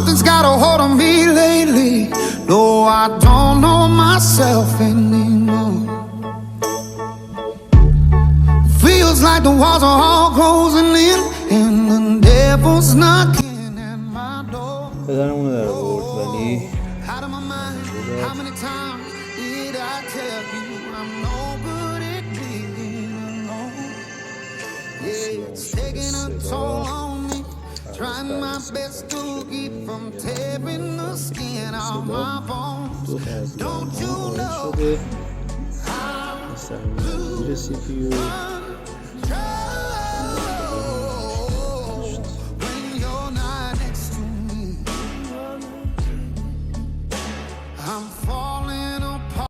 Something's got a hold on me lately. No, I don't know myself anymore. Feels like the walls are all closing in, and the devil's knocking at my door. پدرم اونو در آورد ولی Out of my mind, how many times did I tell you I'm no good at being alone? Yeah, it's taking a toll on me. Trying my best to keep from tearing the skin off my bones. Don't you know? مستقیما زیر سی پی یو